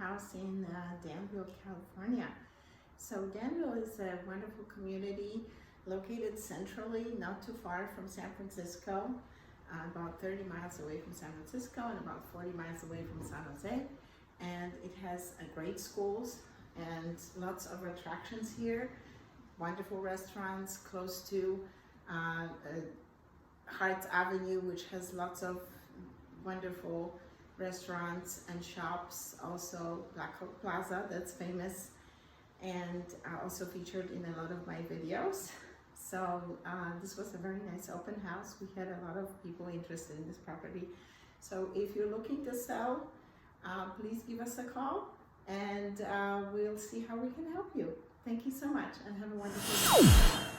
house in Danville, California. So Danville is a wonderful community located centrally, not too far from San Francisco, about 30 miles away from San Francisco and about 40 miles away from San Jose. And it has great schools and lots of attractions here, wonderful restaurants close to Hartz Avenue, which has lots of wonderful restaurants and shops. Also Black Hawk Plaza, that's famous and also featured in a lot of my videos. So this was a very nice open house. We had a lot of people interested in this property. So if you're looking to sell, please give us a call and we'll see how we can help you. Thank you so much and have a wonderful day.